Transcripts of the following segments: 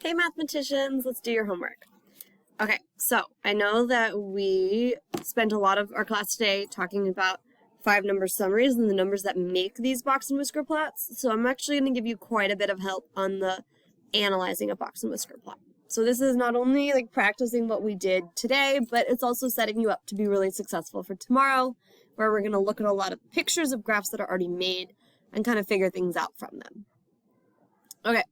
Hey mathematicians, let's do your homework. Okay, so I know that we spent a lot of our class today talking about 5-number summaries and the numbers that make these box and whisker plots. So I'm actually going to give you quite a bit of help on the analyzing a box and whisker plot. So this is not only like practicing what we did today, but it's also setting you up to be really successful for tomorrow, where we're going to look at a lot of pictures of graphs that are already made and kind of figure things out from them. Okay,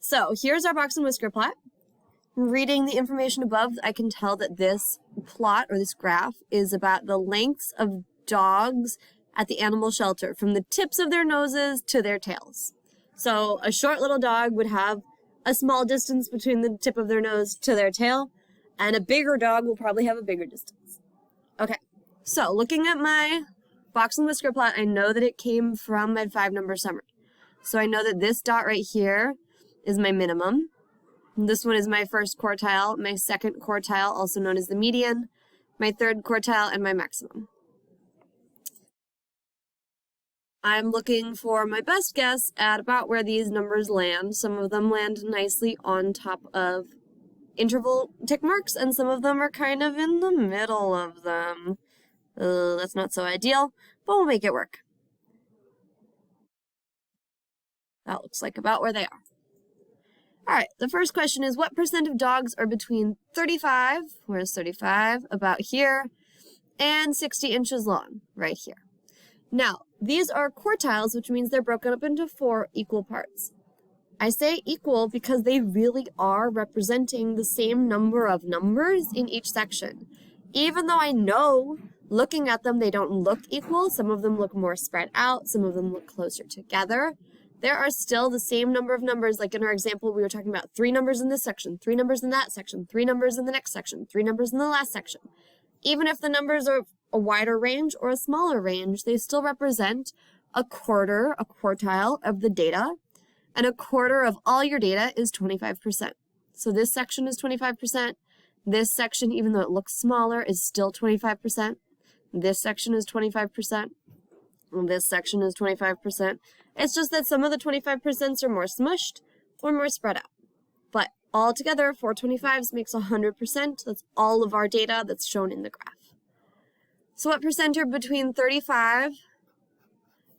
so here's our box and whisker plot. Reading the information above, I can tell that this plot or this graph is about the lengths of dogs at the animal shelter from the tips of their noses to their tails. So a short little dog would have a small distance between the tip of their nose to their tail, and a bigger dog will probably have a bigger distance. Okay, so looking at my box and whisker plot, I know that it came from my 5-number summary. So I know that this dot right here is my minimum. This one is my first quartile, my second quartile, also known as the median, my third quartile, and my maximum. I'm looking for my best guess at about where these numbers land. Some of them land nicely on top of interval tick marks, and some of them are kind of in the middle of them. That's not so ideal, but we'll make it work. That looks like about where they are. All right, the first question is, what percent of dogs are between 35, where's 35, about here, and 60 inches long, right here. Now, these are quartiles, which means they're broken up into 4 equal parts. I say equal because they really are representing the same number of numbers in each section. Even though I know, looking at them, they don't look equal, some of them look more spread out, some of them look closer together, there are still the same number of numbers. Like in our example, we were talking about 3 numbers in this section, 3 numbers in that section, 3 numbers in the next section, 3 numbers in the last section. Even if the numbers are a wider range or a smaller range, they still represent a quartile of the data, and a quarter of all your data is 25%. So this section is 25%. This section, even though it looks smaller, is still 25%. This section is 25%. This section is 25%. It's just that some of the 25% are more smushed or more spread out. But altogether, 4 25s makes 100%. That's all of our data that's shown in the graph. So what percent are between 35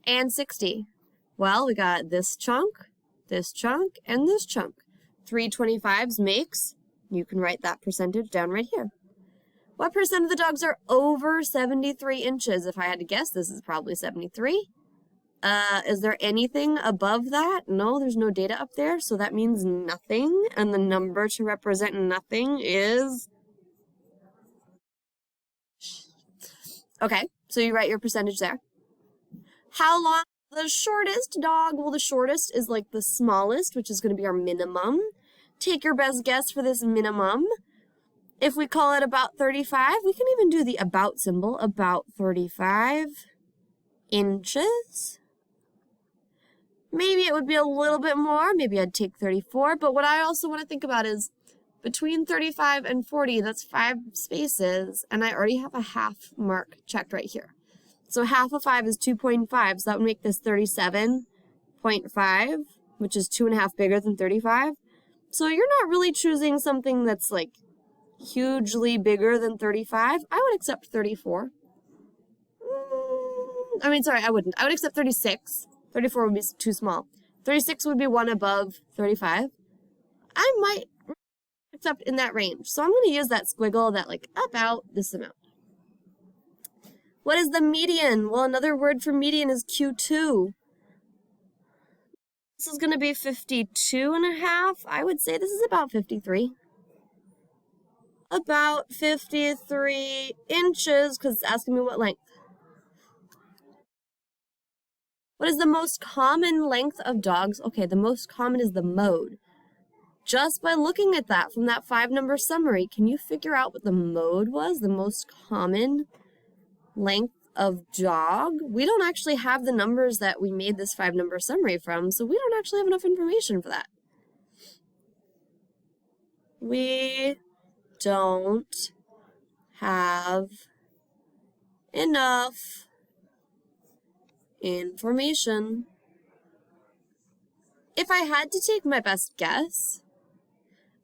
and 60? Well, we got this chunk, and this chunk. 3 25s makes, you can write that percentage down right here. What percent of the dogs are over 73 inches? If I had to guess, this is probably 73. Is there anything above that? No, there's no data up there, so that means nothing. And the number to represent nothing is... Okay, so you write your percentage there. How long is the shortest dog? Well, the shortest is like the smallest, which is going to be our minimum. Take your best guess for this minimum. If we call it about 35, we can even do the about symbol, about 35 inches. Maybe it would be a little bit more. Maybe I'd take 34. But what I also want to think about is between 35 and 40, that's 5 spaces. And I already have a half mark checked right here. So half of 5 is 2.5. So that would make this 37.5, which is 2.5 bigger than 35. So you're not really choosing something that's like hugely bigger than 35. I would accept 34. I wouldn't. I would accept 36. 34 would be too small. 36 would be one above 35. I might accept in that range. So I'm going to use that squiggle, that like about this amount. What is the median? Well, another word for median is Q2. This is going to be 52.5. I would say this is about 53. About 53 inches, because it's asking me what length. What is the most common length of dogs? Okay, the most common is the mode. Just by looking at that from that 5-number summary, can you figure out what the mode was? The most common length of dog? We don't actually have the numbers that we made this 5-number summary from, so we don't actually have enough information for that. We don't have enough information. If I had to take my best guess,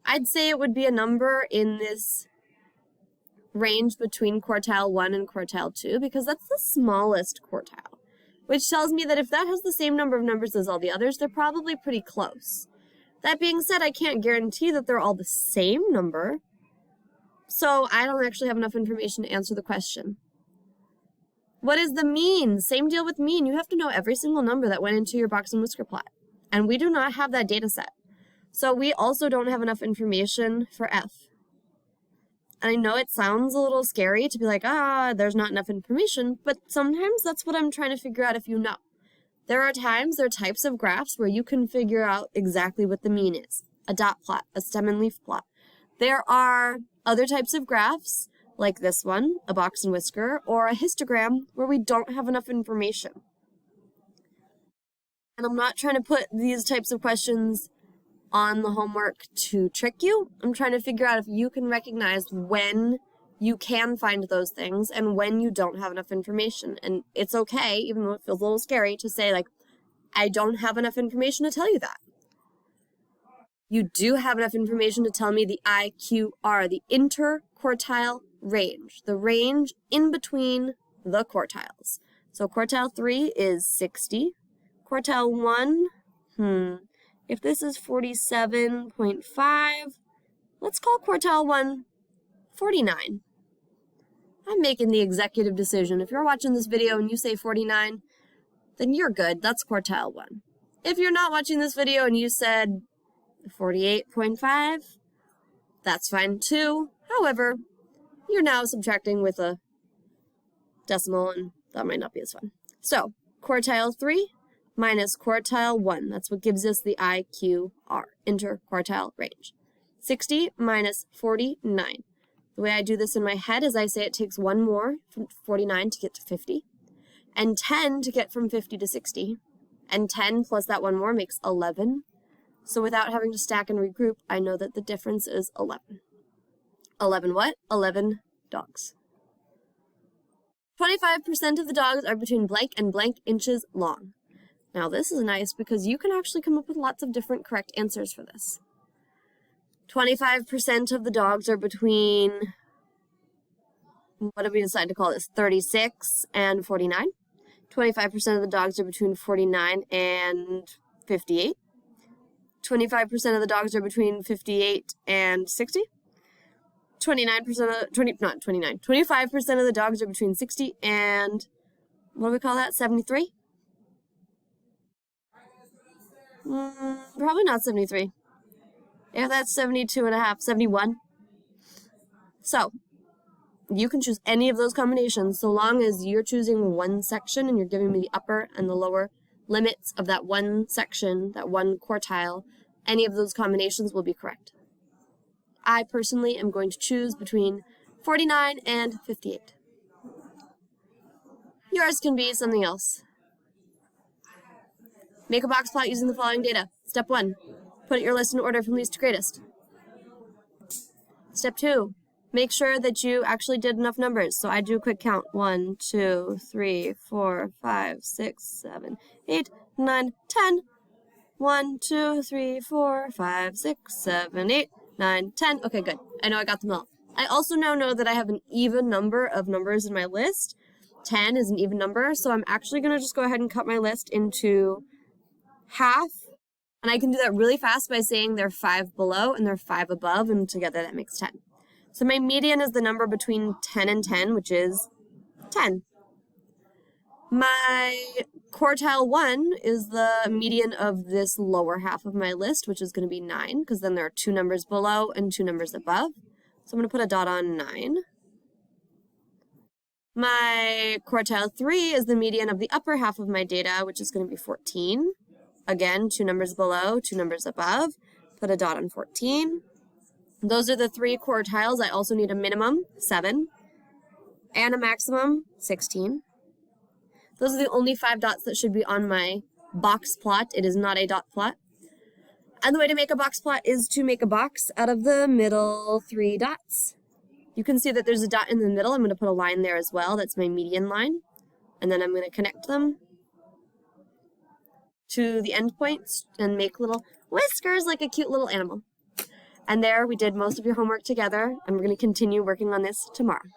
I'd say it would be a number in this range between quartile 1 and quartile 2 because that's the smallest quartile, which tells me that if that has the same number of numbers as all the others, they're probably pretty close. That being said, I can't guarantee that they're all the same number, so I don't actually have enough information to answer the question. What is the mean? Same deal with mean. You have to know every single number that went into your box and whisker plot, and we do not have that data set. So we also don't have enough information for F. And I know it sounds a little scary to be like, there's not enough information, but sometimes that's what I'm trying to figure out if you know. There are types of graphs where you can figure out exactly what the mean is. A dot plot, a stem and leaf plot. There are other types of graphs, like this one, a box and whisker, or a histogram, where we don't have enough information. And I'm not trying to put these types of questions on the homework to trick you. I'm trying to figure out if you can recognize when you can find those things and when you don't have enough information. And it's okay, even though it feels a little scary, to say, like, I don't have enough information to tell you that. You do have enough information to tell me the IQR, the interquartile range, the range in between the quartiles. So quartile 3 is 60. Quartile 1, if this is 47.5, let's call quartile 1 49. I'm making the executive decision. If you're watching this video and you say 49, then you're good. That's quartile 1. If you're not watching this video and you said 48.5, that's fine too. However, you're now subtracting with a decimal, and that might not be as fun. So, quartile 3 minus quartile 1. That's what gives us the IQR, interquartile range. 60 minus 49. The way I do this in my head is I say it takes one more from 49 to get to 50, and 10 to get from 50 to 60, and 10 plus that one more makes 11. So without having to stack and regroup, I know that the difference is 11. 11 what? 11 dogs. 25% of the dogs are between blank and blank inches long. Now this is nice because you can actually come up with lots of different correct answers for this. 25% of the dogs are between, what did we decide to call this, 36 and 49. 25% of the dogs are between 49 and 58. 25% of the dogs are between 58 and 60. 25% of the dogs are between 60 and, what do we call that, 73? Probably not 73. If that's 72 and a half, 71. So, you can choose any of those combinations so long as you're choosing one section and you're giving me the upper and the lower limits of that one section, that one quartile. Any of those combinations will be correct. I personally am going to choose between 49 and 58. Yours can be something else. Make a box plot using the following data. Step 1, put your list in order from least to greatest. Step 2, make sure that you actually did enough numbers. So I do a quick count. 1, 2, 3, 4, 5, 6, 7, 8, 9, 10. 1, 2, 3, 4, 5, 6, 7, 8, 9, 10. Okay, good. I know I got them all. I also now know that I have an even number of numbers in my list. 10 is an even number, so I'm actually going to just go ahead and cut my list into half. And I can do that really fast by saying they're 5 below and they're 5 above, and together that makes 10. So my median is the number between 10 and 10, which is 10. My quartile 1 is the median of this lower half of my list, which is going to be 9, because then there are 2 numbers below and 2 numbers above. So I'm going to put a dot on 9. My quartile 3 is the median of the upper half of my data, which is going to be 14. Again, 2 numbers below, 2 numbers above. Put a dot on 14. Those are the 3 quartiles. I also need a minimum, 7, and a maximum, 16. Those are the only 5 dots that should be on my box plot. It is not a dot plot. And the way to make a box plot is to make a box out of the middle 3 dots. You can see that there's a dot in the middle. I'm going to put a line there as well. That's my median line. And then I'm going to connect them to the endpoints and make little whiskers like a cute little animal. And there we did most of your homework together, and we're going to continue working on this tomorrow.